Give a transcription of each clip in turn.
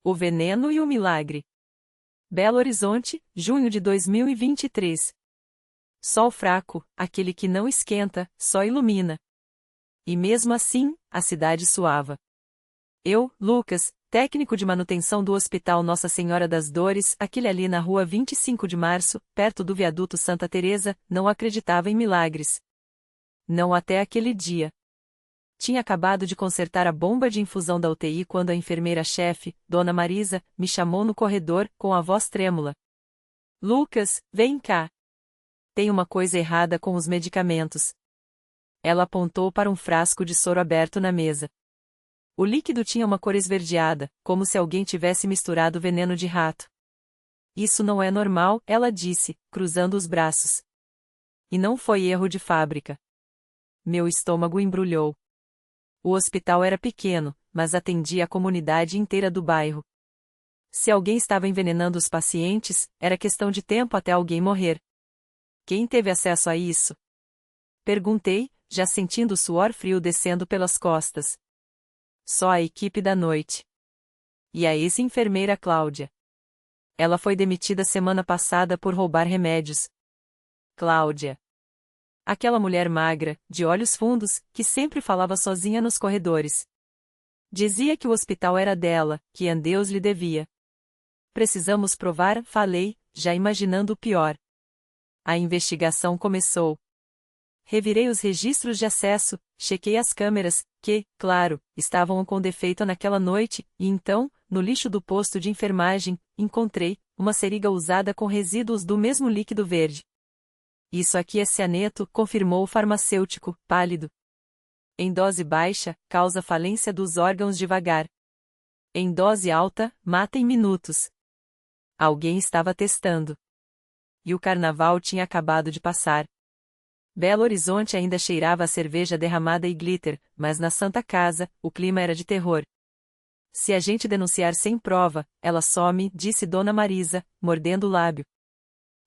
O veneno e o milagre. Belo Horizonte, junho de 2023. Sol fraco, aquele que não esquenta, só ilumina. E mesmo assim, a cidade suava. Eu, Lucas, técnico de manutenção do Hospital Nossa Senhora das Dores, aquele ali na rua 25 de Março, perto do viaduto Santa Teresa, não acreditava em milagres. Não até aquele dia. Tinha acabado de consertar a bomba de infusão da UTI quando a enfermeira-chefe, Dona Marisa, me chamou no corredor, com a voz trêmula. Lucas, vem cá. Tem uma coisa errada com os medicamentos. Ela apontou para um frasco de soro aberto na mesa. O líquido tinha uma cor esverdeada, como se alguém tivesse misturado veneno de rato. Isso não é normal, ela disse, cruzando os braços. E não foi erro de fábrica. Meu estômago embrulhou. O hospital era pequeno, mas atendia a comunidade inteira do bairro. Se alguém estava envenenando os pacientes, era questão de tempo até alguém morrer. Quem teve acesso a isso? Perguntei, já sentindo o suor frio descendo pelas costas. Só a equipe da noite. E a ex-enfermeira Cláudia. Ela foi demitida semana passada por roubar remédios. Cláudia. Aquela mulher magra, de olhos fundos, que sempre falava sozinha nos corredores. Dizia que o hospital era dela, que a Deus lhe devia. Precisamos provar, falei, já imaginando o pior. A investigação começou. Revirei os registros de acesso, chequei as câmeras, que, claro, estavam com defeito naquela noite, e então, no lixo do posto de enfermagem, encontrei uma seringa usada com resíduos do mesmo líquido verde. Isso aqui é cianeto, confirmou o farmacêutico, pálido. Em dose baixa, causa falência dos órgãos devagar. Em dose alta, mata em minutos. Alguém estava testando. E o carnaval tinha acabado de passar. Belo Horizonte ainda cheirava a cerveja derramada e glitter, mas na Santa Casa, o clima era de terror. Se a gente denunciar sem prova, ela some, disse Dona Marisa, mordendo o lábio.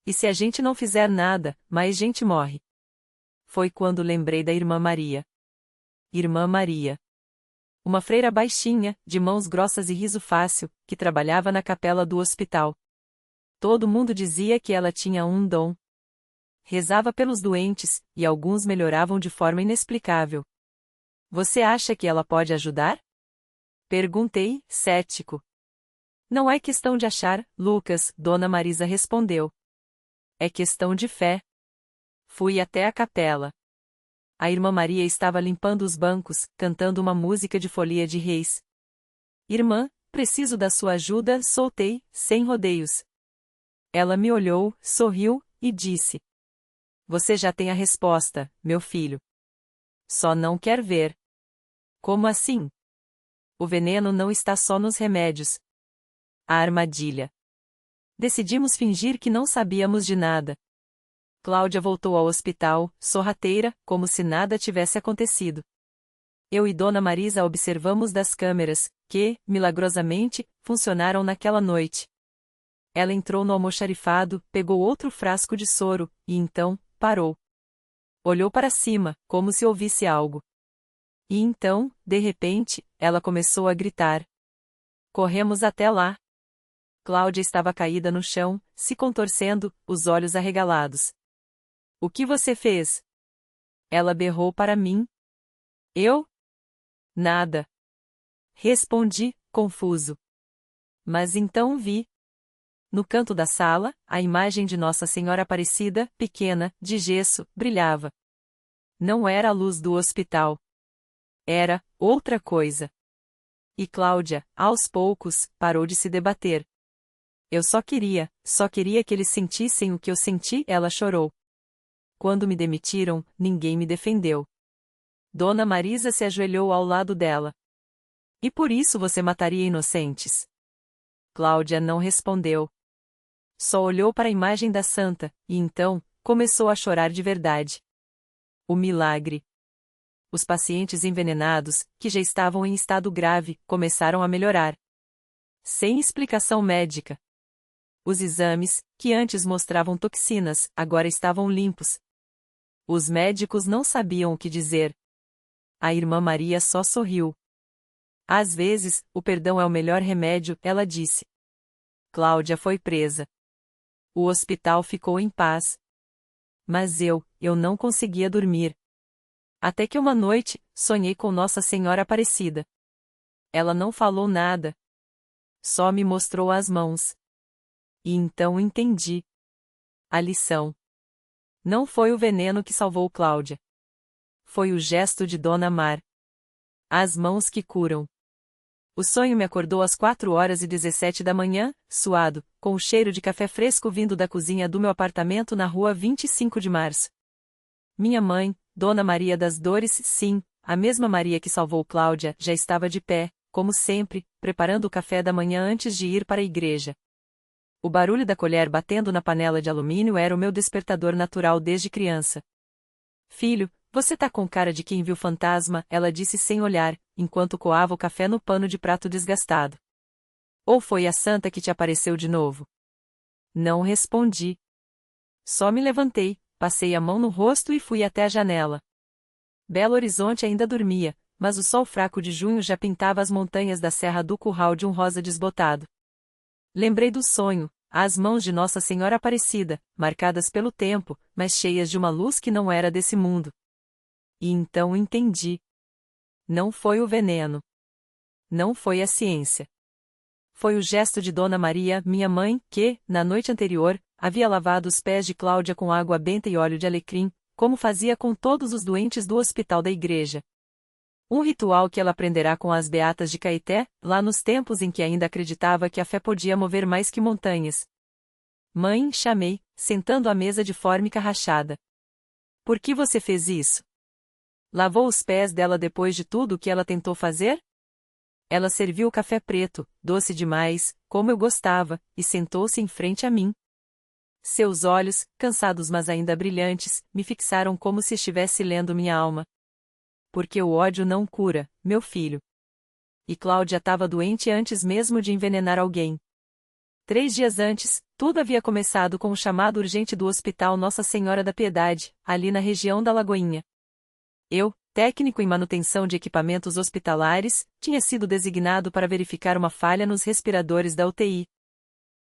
E se a gente não fizer nada, mais gente morre. Foi quando lembrei da Irmã Maria. Irmã Maria. Uma freira baixinha, de mãos grossas e riso fácil, que trabalhava na capela do hospital. Todo mundo dizia que ela tinha um dom. Rezava pelos doentes, e alguns melhoravam de forma inexplicável. Você acha que ela pode ajudar? Perguntei, cético. Não é questão de achar, Lucas, Dona Marisa respondeu. É questão de fé. Fui até a capela. A Irmã Maria estava limpando os bancos, cantando uma música de folia de reis. Irmã, preciso da sua ajuda, soltei, sem rodeios. Ela me olhou, sorriu, e disse. Você já tem a resposta, meu filho. Só não quer ver. Como assim? O veneno não está só nos remédios. A armadilha. Decidimos fingir que não sabíamos de nada. Cláudia voltou ao hospital, sorrateira, como se nada tivesse acontecido. Eu e Dona Marisa observamos das câmeras, que, milagrosamente, funcionaram naquela noite. Ela entrou no almoxarifado, pegou outro frasco de soro, e então, parou. Olhou para cima, como se ouvisse algo. E então, de repente, ela começou a gritar. Corremos até lá. Cláudia estava caída no chão, se contorcendo, os olhos arregalados. O que você fez? Ela berrou para mim. Eu? Nada. Respondi, confuso. Mas então vi. No canto da sala, a imagem de Nossa Senhora Aparecida, pequena, de gesso, brilhava. Não era a luz do hospital. Era outra coisa. E Cláudia, aos poucos, parou de se debater. Eu só queria que eles sentissem o que eu senti, ela chorou. Quando me demitiram, ninguém me defendeu. Dona Marisa se ajoelhou ao lado dela. E por isso você mataria inocentes? Cláudia não respondeu. Só olhou para a imagem da santa, e então, começou a chorar de verdade. O milagre. Os pacientes envenenados, que já estavam em estado grave, começaram a melhorar. Sem explicação médica. Os exames, que antes mostravam toxinas, agora estavam limpos. Os médicos não sabiam o que dizer. A Irmã Maria só sorriu. Às vezes, o perdão é o melhor remédio, ela disse. Cláudia foi presa. O hospital ficou em paz. Mas eu não conseguia dormir. Até que uma noite, sonhei com Nossa Senhora Aparecida. Ela não falou nada. Só me mostrou as mãos. E então entendi. A lição. Não foi o veneno que salvou Cláudia. Foi o gesto de Dona Mar. As mãos que curam. O sonho me acordou às 4h17 da manhã, suado, com o cheiro de café fresco vindo da cozinha do meu apartamento na rua 25 de março. Minha mãe, Dona Maria das Dores, sim, a mesma Maria que salvou Cláudia, já estava de pé, como sempre, preparando o café da manhã antes de ir para a igreja. O barulho da colher batendo na panela de alumínio era o meu despertador natural desde criança. Filho, você tá com cara de quem viu fantasma, ela disse sem olhar, enquanto coava o café no pano de prato desgastado. Ou foi a santa que te apareceu de novo? Não respondi. Só me levantei, passei a mão no rosto e fui até a janela. Belo Horizonte ainda dormia, mas o sol fraco de junho já pintava as montanhas da Serra do Curral de um rosa desbotado. Lembrei do sonho, as mãos de Nossa Senhora Aparecida, marcadas pelo tempo, mas cheias de uma luz que não era desse mundo. E então entendi. Não foi o veneno. Não foi a ciência. Foi o gesto de Dona Maria, minha mãe, que, na noite anterior, havia lavado os pés de Cláudia com água benta e óleo de alecrim, como fazia com todos os doentes do hospital da igreja. Um ritual que ela aprenderá com as beatas de Caeté, lá nos tempos em que ainda acreditava que a fé podia mover mais que montanhas. Mãe, chamei, sentando à mesa de fórmica rachada. Por que você fez isso? Lavou os pés dela depois de tudo o que ela tentou fazer? Ela serviu o café preto, doce demais, como eu gostava, e sentou-se em frente a mim. Seus olhos, cansados mas ainda brilhantes, me fixaram como se estivesse lendo minha alma. Porque o ódio não cura, meu filho. E Cláudia estava doente antes mesmo de envenenar alguém. 3 dias antes, tudo havia começado com o chamado urgente do Hospital Nossa Senhora da Piedade, ali na região da Lagoinha. Eu, técnico em manutenção de equipamentos hospitalares, tinha sido designado para verificar uma falha nos respiradores da UTI.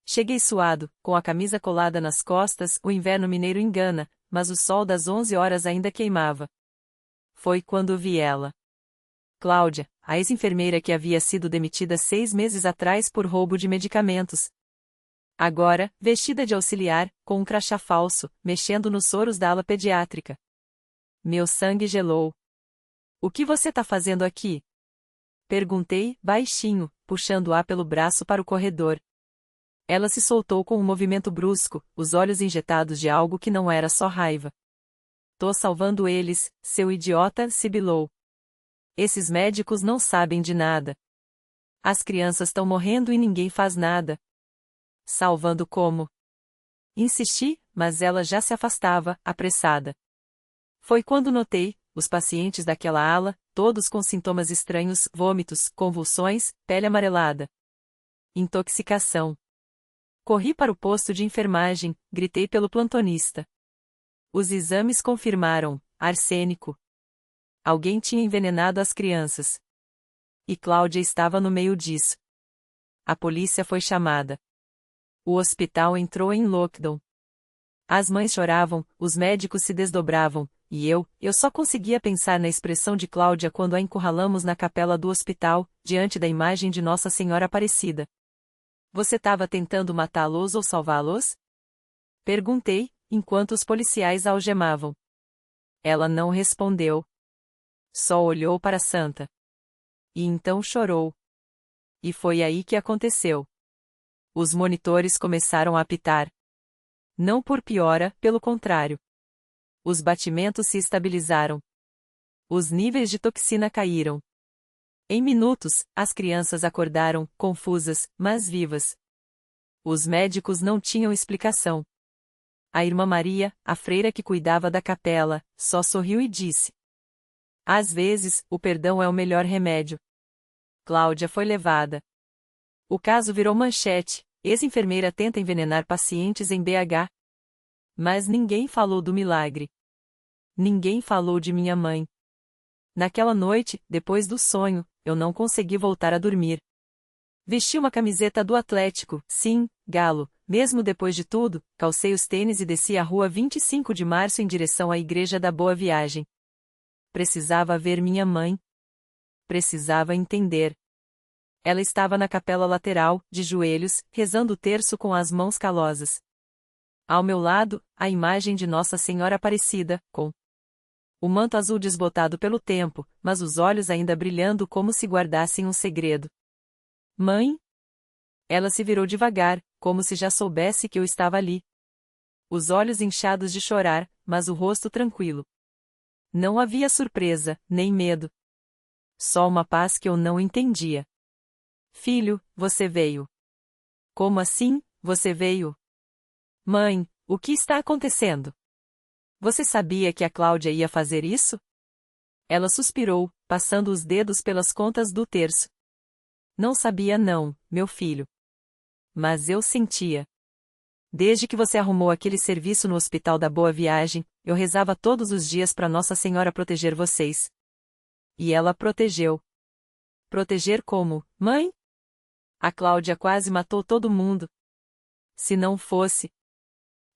Cheguei suado, com a camisa colada nas costas, o inverno mineiro engana, mas o sol das 11 horas ainda queimava. Foi quando vi ela. Cláudia, a ex-enfermeira que havia sido demitida 6 meses atrás por roubo de medicamentos. Agora, vestida de auxiliar, com um crachá falso, mexendo nos soros da ala pediátrica. Meu sangue gelou. O que você tá fazendo aqui? Perguntei, baixinho, puxando-a pelo braço para o corredor. Ela se soltou com um movimento brusco, os olhos injetados de algo que não era só raiva. Tô salvando eles, seu idiota, sibilou. Esses médicos não sabem de nada. As crianças estão morrendo e ninguém faz nada. Salvando como? Insisti, mas ela já se afastava, apressada. Foi quando notei, os pacientes daquela ala, todos com sintomas estranhos, vômitos, convulsões, pele amarelada. Intoxicação. Corri para o posto de enfermagem, gritei pelo plantonista. Os exames confirmaram, arsênico. Alguém tinha envenenado as crianças. E Cláudia estava no meio disso. A polícia foi chamada. O hospital entrou em lockdown. As mães choravam, os médicos se desdobravam, e eu só conseguia pensar na expressão de Cláudia quando a encurralamos na capela do hospital, diante da imagem de Nossa Senhora Aparecida. Você estava tentando matá-los ou salvá-los? Perguntei, enquanto os policiais a algemavam. Ela não respondeu. Só olhou para a santa. E então chorou. E foi aí que aconteceu. Os monitores começaram a apitar. Não por piora, pelo contrário. Os batimentos se estabilizaram. Os níveis de toxina caíram. Em minutos, as crianças acordaram, confusas, mas vivas. Os médicos não tinham explicação. A irmã Maria, a freira que cuidava da capela, só sorriu e disse: às vezes, o perdão é o melhor remédio. Cláudia foi levada. O caso virou manchete, ex-enfermeira tenta envenenar pacientes em BH. Mas ninguém falou do milagre. Ninguém falou de minha mãe. Naquela noite, depois do sonho, eu não consegui voltar a dormir. Vesti uma camiseta do Atlético, sim, Galo, mesmo depois de tudo, calcei os tênis e desci a rua 25 de Março em direção à Igreja da Boa Viagem. Precisava ver minha mãe. Precisava entender. Ela estava na capela lateral, de joelhos, rezando o terço com as mãos calosas. Ao meu lado, a imagem de Nossa Senhora Aparecida, com o manto azul desbotado pelo tempo, mas os olhos ainda brilhando como se guardassem um segredo. Mãe? Ela se virou devagar, como se já soubesse que eu estava ali. Os olhos inchados de chorar, mas o rosto tranquilo. Não havia surpresa, nem medo. Só uma paz que eu não entendia. Filho, você veio. Como assim, você veio? Mãe, o que está acontecendo? Você sabia que a Cláudia ia fazer isso? Ela suspirou, passando os dedos pelas contas do terço. Não sabia não, meu filho. Mas eu sentia. Desde que você arrumou aquele serviço no Hospital da Boa Viagem, eu rezava todos os dias para Nossa Senhora proteger vocês. E ela protegeu. Proteger como, mãe? A Cláudia quase matou todo mundo. Se não fosse.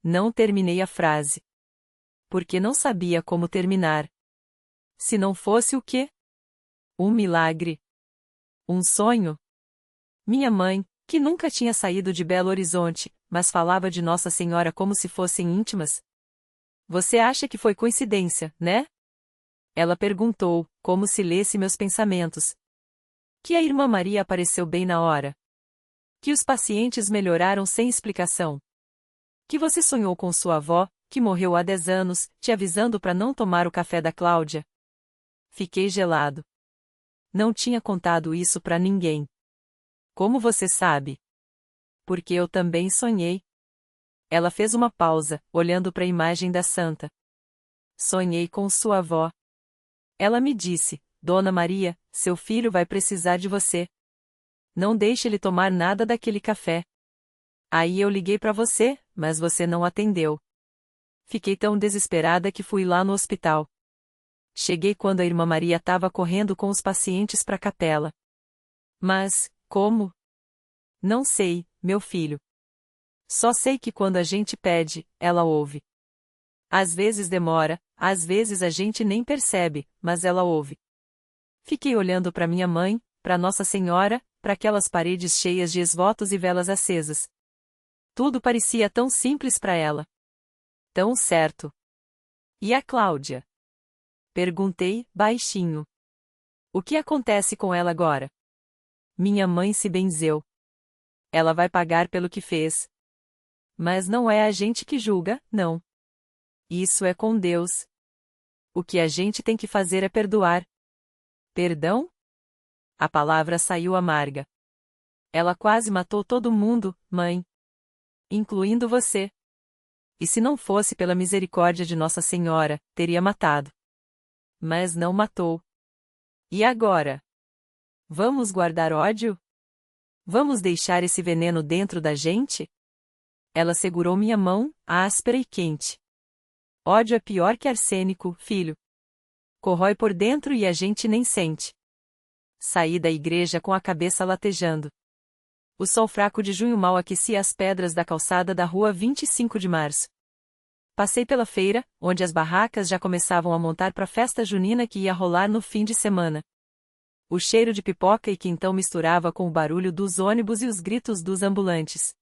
Não terminei a frase. Porque não sabia como terminar. Se não fosse o quê? Um milagre. Um sonho? Minha mãe, que nunca tinha saído de Belo Horizonte, mas falava de Nossa Senhora como se fossem íntimas. Você acha que foi coincidência, né? Ela perguntou, como se lesse meus pensamentos. Que a irmã Maria apareceu bem na hora. Que os pacientes melhoraram sem explicação. Que você sonhou com sua avó, que morreu há 10 anos, te avisando para não tomar o café da Cláudia. Fiquei gelado. Não tinha contado isso para ninguém. Como você sabe? Porque eu também sonhei. Ela fez uma pausa, olhando para a imagem da santa. Sonhei com sua avó. Ela me disse, Dona Maria, seu filho vai precisar de você. Não deixe ele tomar nada daquele café. Aí eu liguei para você, mas você não atendeu. Fiquei tão desesperada que fui lá no hospital. Cheguei quando a irmã Maria estava correndo com os pacientes para a capela. Mas, como? Não sei, meu filho. Só sei que quando a gente pede, ela ouve. Às vezes demora, às vezes a gente nem percebe, mas ela ouve. Fiquei olhando para minha mãe, para Nossa Senhora, para aquelas paredes cheias de esvotos e velas acesas. Tudo parecia tão simples para ela. Tão certo. E a Cláudia? Perguntei, baixinho. O que acontece com ela agora? Minha mãe se benzeu. Ela vai pagar pelo que fez. Mas não é a gente que julga, não. Isso é com Deus. O que a gente tem que fazer é perdoar. Perdão? A palavra saiu amarga. Ela quase matou todo mundo, mãe. Incluindo você. E se não fosse pela misericórdia de Nossa Senhora, teria matado. Mas não matou. E agora? Vamos guardar ódio? Vamos deixar esse veneno dentro da gente? Ela segurou minha mão, áspera e quente. Ódio é pior que arsênico, filho. Corrói por dentro e a gente nem sente. Saí da igreja com a cabeça latejando. O sol fraco de junho mal aquecia as pedras da calçada da rua 25 de Março. Passei pela feira, onde as barracas já começavam a montar para a festa junina que ia rolar no fim de semana. O cheiro de pipoca e quentão misturava com o barulho dos ônibus e os gritos dos ambulantes.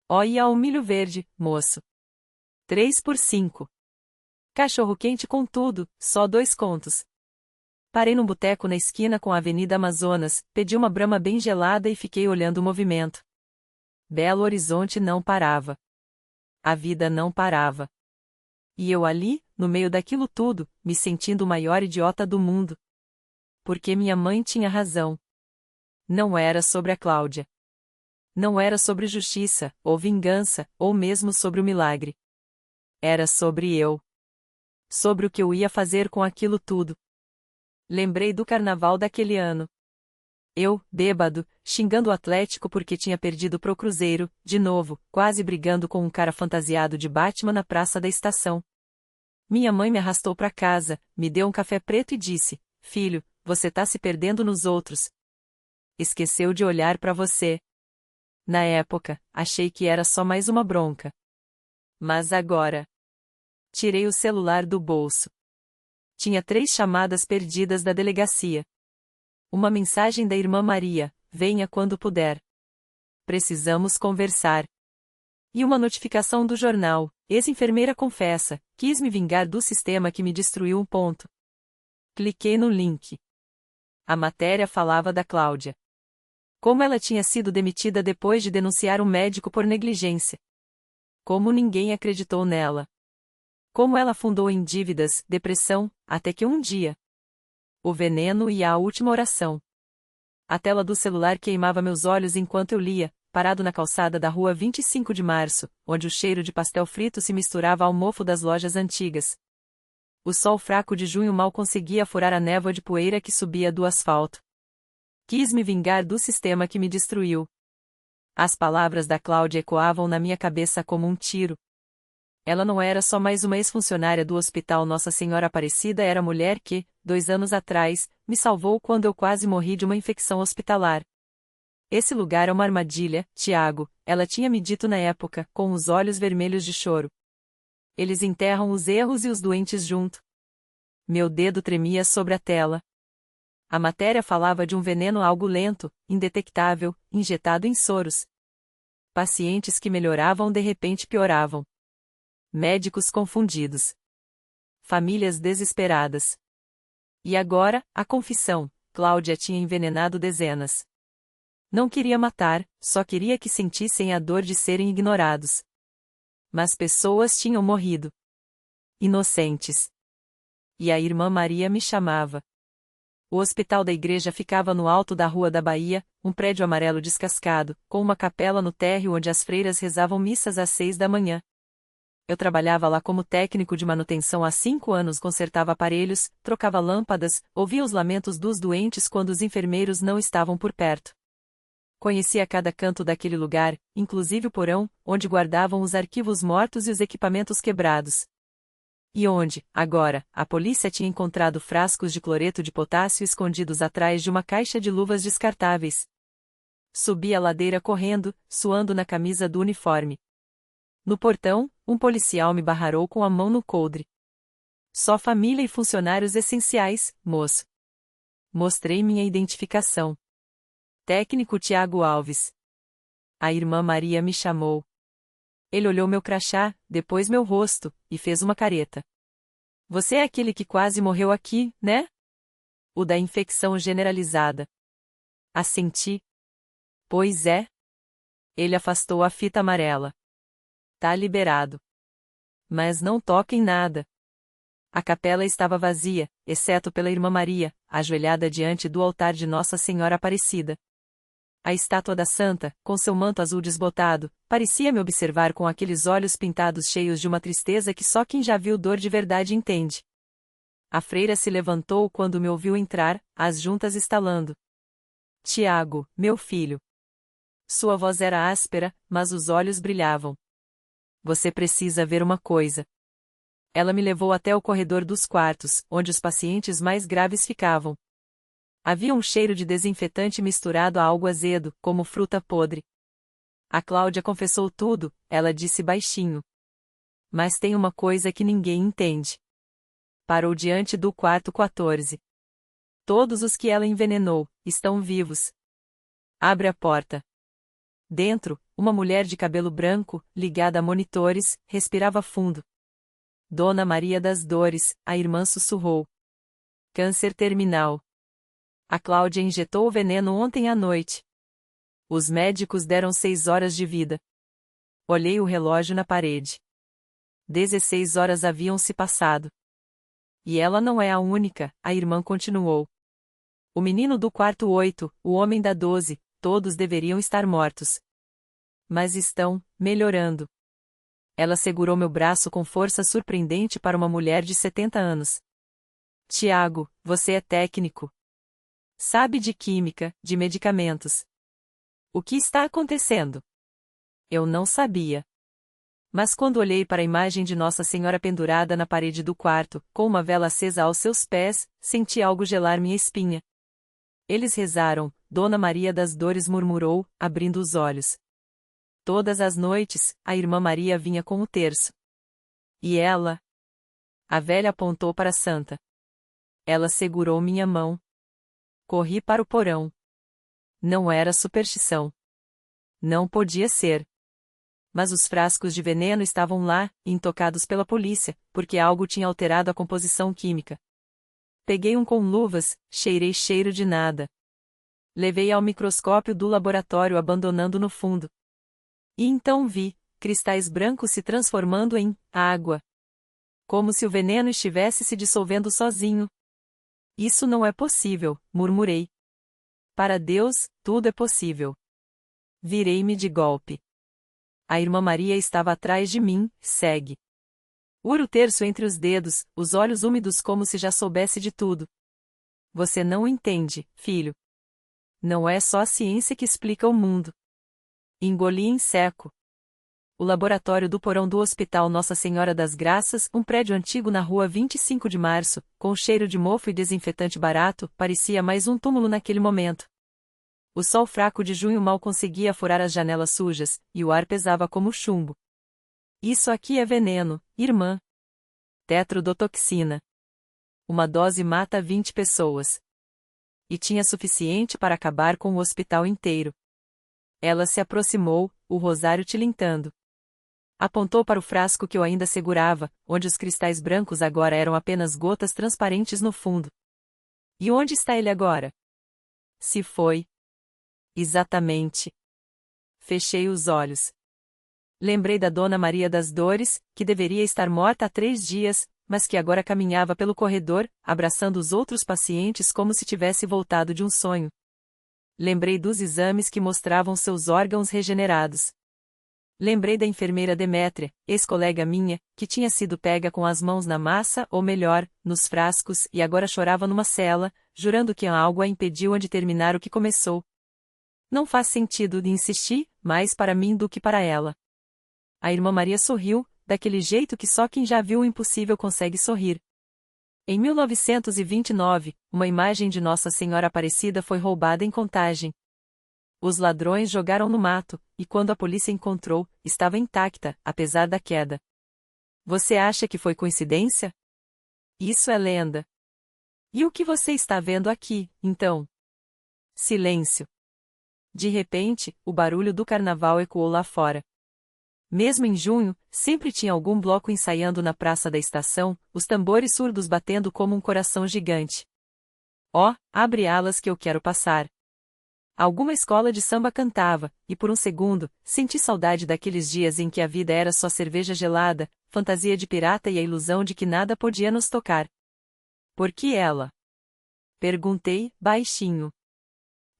Olha o milho verde, moço. 3 por 5. Cachorro quente com tudo, só 2 contos. Parei num boteco na esquina com a Avenida Amazonas, pedi uma brama bem gelada e fiquei olhando o movimento. Belo Horizonte não parava. A vida não parava. E eu ali, no meio daquilo tudo, me sentindo o maior idiota do mundo. Porque minha mãe tinha razão. Não era sobre a Cláudia. Não era sobre justiça, ou vingança, ou mesmo sobre o milagre. Era sobre eu. Sobre o que eu ia fazer com aquilo tudo. Lembrei do carnaval daquele ano. Eu, bêbado, xingando o Atlético porque tinha perdido pro Cruzeiro, de novo, quase brigando com um cara fantasiado de Batman na praça da estação. Minha mãe me arrastou para casa, me deu um café preto e disse, filho, você tá se perdendo nos outros. Esqueceu de olhar pra você. Na época, achei que era só mais uma bronca. Mas agora. Tirei o celular do bolso. Tinha 3 chamadas perdidas da delegacia. Uma mensagem da irmã Maria: venha quando puder. Precisamos conversar. E uma notificação do jornal: ex-enfermeira confessa, quis me vingar do sistema que me destruiu. Cliquei no link. A matéria falava da Cláudia. Como ela tinha sido demitida depois de denunciar um médico por negligência. Como ninguém acreditou nela. Como ela afundou em dívidas, depressão, até que um dia. O veneno e a última oração. A tela do celular queimava meus olhos enquanto eu lia, parado na calçada da rua 25 de março, onde o cheiro de pastel frito se misturava ao mofo das lojas antigas. O sol fraco de junho mal conseguia furar a névoa de poeira que subia do asfalto. Quis me vingar do sistema que me destruiu. As palavras da Cláudia ecoavam na minha cabeça como um tiro. Ela não era só mais uma ex-funcionária do Hospital Nossa Senhora Aparecida, era a mulher que, 2 anos atrás, me salvou quando eu quase morri de uma infecção hospitalar. Esse lugar é uma armadilha, Tiago, ela tinha me dito na época, com os olhos vermelhos de choro. Eles enterram os erros e os doentes junto. Meu dedo tremia sobre a tela. A matéria falava de um veneno algo lento, indetectável, injetado em soros. Pacientes que melhoravam de repente pioravam. Médicos confundidos. Famílias desesperadas. E agora, a confissão: Cláudia tinha envenenado dezenas. Não queria matar, só queria que sentissem a dor de serem ignorados. Mas pessoas tinham morrido. Inocentes. E a irmã Maria me chamava. O hospital da igreja ficava no alto da Rua da Bahia, um prédio amarelo descascado, com uma capela no térreo onde as freiras rezavam missas às 6 da manhã. Eu trabalhava lá como técnico de manutenção há 5 anos, consertava aparelhos, trocava lâmpadas, ouvia os lamentos dos doentes quando os enfermeiros não estavam por perto. Conhecia cada canto daquele lugar, inclusive o porão, onde guardavam os arquivos mortos e os equipamentos quebrados. E onde, agora, a polícia tinha encontrado frascos de cloreto de potássio escondidos atrás de uma caixa de luvas descartáveis. Subi a ladeira correndo, suando na camisa do uniforme. No portão, um policial me barrou com a mão no coldre. Só família e funcionários essenciais, moço. Mostrei minha identificação. Técnico Tiago Alves. A irmã Maria me chamou. Ele olhou meu crachá, depois meu rosto, e fez uma careta. Você é aquele que quase morreu aqui, né? O da infecção generalizada. Assenti. Pois é. Ele afastou a fita amarela. Tá liberado. Mas não toque em nada. A capela estava vazia, exceto pela irmã Maria, ajoelhada diante do altar de Nossa Senhora Aparecida. A estátua da santa, com seu manto azul desbotado, parecia me observar com aqueles olhos pintados cheios de uma tristeza que só quem já viu dor de verdade entende. A freira se levantou quando me ouviu entrar, as juntas estalando. Tiago, meu filho. Sua voz era áspera, mas os olhos brilhavam. Você precisa ver uma coisa. Ela me levou até o corredor dos quartos, onde os pacientes mais graves ficavam. Havia um cheiro de desinfetante misturado a algo azedo, como fruta podre. A Cláudia confessou tudo, ela disse baixinho. Mas tem uma coisa que ninguém entende. Parou diante do quarto 14. Todos os que ela envenenou, estão vivos. Abre a porta. Dentro, uma mulher de cabelo branco, ligada a monitores, respirava fundo. Dona Maria das Dores, a irmã sussurrou. Câncer terminal. A Cláudia injetou o veneno ontem à noite. Os médicos deram 6 horas de vida. Olhei o relógio na parede. 16 horas haviam se passado. E ela não é a única, a irmã continuou. O menino do quarto 8, o homem da 12, todos deveriam estar mortos. Mas estão, melhorando. Ela segurou meu braço com força surpreendente para uma mulher de 70 anos. Tiago, você é técnico. Sabe de química, de medicamentos. O que está acontecendo? Eu não sabia. Mas quando olhei para a imagem de Nossa Senhora pendurada na parede do quarto, com uma vela acesa aos seus pés, senti algo gelar minha espinha. Eles rezaram, Dona Maria das Dores murmurou, abrindo os olhos. Todas as noites, a irmã Maria vinha com o terço. E ela? A velha apontou para a santa. Ela segurou minha mão. Corri para o porão. Não era superstição. Não podia ser. Mas os frascos de veneno estavam lá, intocados pela polícia, porque algo tinha alterado a composição química. Peguei um com luvas, cheirei cheiro de nada. Levei ao microscópio do laboratório abandonando no fundo. E então vi, cristais brancos se transformando em água. Como se o veneno estivesse se dissolvendo sozinho. Isso não é possível, murmurei. Para Deus, tudo é possível. Virei-me de golpe. A irmã Maria estava atrás de mim, segue. Uro o terço entre os dedos, os olhos úmidos como se já soubesse de tudo. Você não entende, filho. Não é só a ciência que explica o mundo. Engoli em seco. O laboratório do porão do Hospital Nossa Senhora das Graças, um prédio antigo na rua 25 de Março, com cheiro de mofo e desinfetante barato, parecia mais um túmulo naquele momento. O sol fraco de junho mal conseguia furar as janelas sujas, e o ar pesava como chumbo. Isso aqui é veneno, irmã. Tetrodotoxina. Uma dose mata 20 pessoas. E tinha suficiente para acabar com o hospital inteiro. Ela se aproximou, o rosário tilintando. Apontou para o frasco que eu ainda segurava, onde os cristais brancos agora eram apenas gotas transparentes no fundo. E onde está ele agora? Se foi. Exatamente. Fechei os olhos. Lembrei da Dona Maria das Dores, que deveria estar morta há 3 dias, mas que agora caminhava pelo corredor, abraçando os outros pacientes como se tivesse voltado de um sonho. Lembrei dos exames que mostravam seus órgãos regenerados. Lembrei da enfermeira Demétria, ex-colega minha, que tinha sido pega com as mãos na massa, ou melhor, nos frascos, e agora chorava numa cela, jurando que algo a impediu de terminar o que começou. Não faz sentido de insistir, mais para mim do que para ela. A irmã Maria sorriu, daquele jeito que só quem já viu o impossível consegue sorrir. Em 1929, uma imagem de Nossa Senhora Aparecida foi roubada em Contagem. Os ladrões jogaram no mato, e quando a polícia encontrou, estava intacta, apesar da queda. Você acha que foi coincidência? Isso é lenda. E o que você está vendo aqui, então? Silêncio. De repente, o barulho do carnaval ecoou lá fora. Mesmo em junho, sempre tinha algum bloco ensaiando na praça da estação, os tambores surdos batendo como um coração gigante. Ó, abre alas que eu quero passar. Alguma escola de samba cantava, e por um segundo, senti saudade daqueles dias em que a vida era só cerveja gelada, fantasia de pirata e a ilusão de que nada podia nos tocar. Por que ela? Perguntei, baixinho.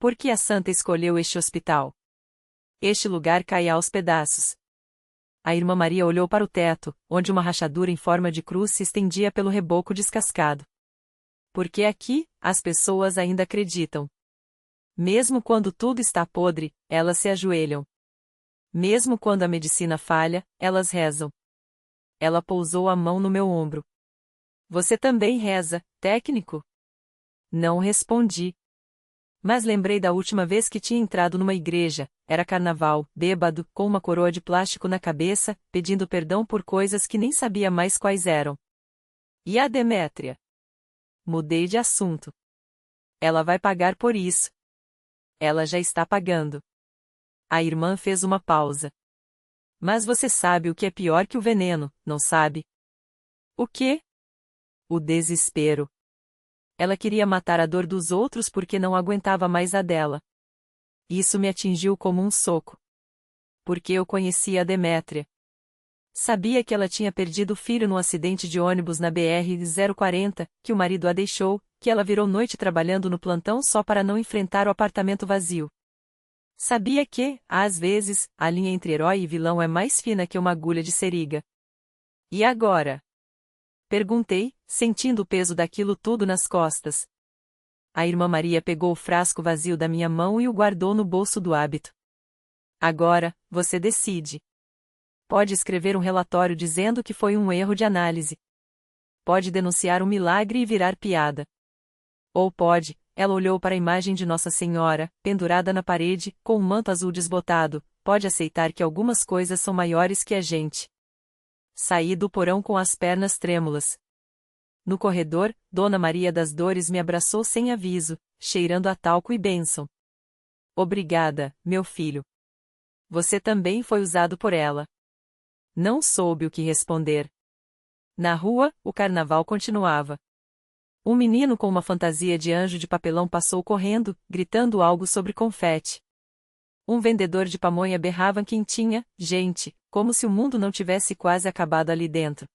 Por que a santa escolheu este hospital? Este lugar cai aos pedaços. A irmã Maria olhou para o teto, onde uma rachadura em forma de cruz se estendia pelo reboco descascado. Porque aqui, as pessoas ainda acreditam. Mesmo quando tudo está podre, elas se ajoelham. Mesmo quando a medicina falha, elas rezam. Ela pousou a mão no meu ombro. Você também reza, técnico? Não respondi. Mas lembrei da última vez que tinha entrado numa igreja, era carnaval, bêbado, com uma coroa de plástico na cabeça, pedindo perdão por coisas que nem sabia mais quais eram. E a Demétria? Mudei de assunto. Ela vai pagar por isso. Ela já está pagando. A irmã fez uma pausa. Mas você sabe o que é pior que o veneno, não sabe? O quê? O desespero. Ela queria matar a dor dos outros porque não aguentava mais a dela. Isso me atingiu como um soco. Porque eu conhecia a Demétria. Sabia que ela tinha perdido o filho num acidente de ônibus na BR-040, que o marido a deixou, que ela virou noite trabalhando no plantão só para não enfrentar o apartamento vazio. Sabia que, às vezes, a linha entre herói e vilão é mais fina que uma agulha de seriga. E agora? Perguntei, sentindo o peso daquilo tudo nas costas. A irmã Maria pegou o frasco vazio da minha mão e o guardou no bolso do hábito. Agora, você decide. Pode escrever um relatório dizendo que foi um erro de análise. Pode denunciar um milagre e virar piada. Ou pode, ela olhou para a imagem de Nossa Senhora, pendurada na parede, com um manto azul desbotado, pode aceitar que algumas coisas são maiores que a gente. Saí do porão com as pernas trêmulas. No corredor, Dona Maria das Dores me abraçou sem aviso, cheirando a talco e bênção. Obrigada, meu filho. Você também foi usado por ela. Não soube o que responder. Na rua, o carnaval continuava. Um menino com uma fantasia de anjo de papelão passou correndo, gritando algo sobre confete. Um vendedor de pamonha berrava quem tinha gente, como se o mundo não tivesse quase acabado ali dentro.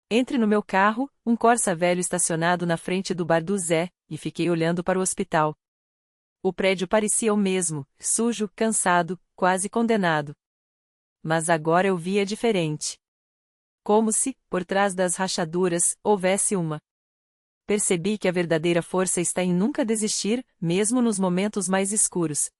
Entre no meu carro, um Corsa velho estacionado na frente do bar do Zé, e fiquei olhando para o hospital. O prédio parecia o mesmo, sujo, cansado, quase condenado. Mas agora eu via diferente. Como se, por trás das rachaduras, houvesse uma. Percebi que a verdadeira força está em nunca desistir, mesmo nos momentos mais escuros.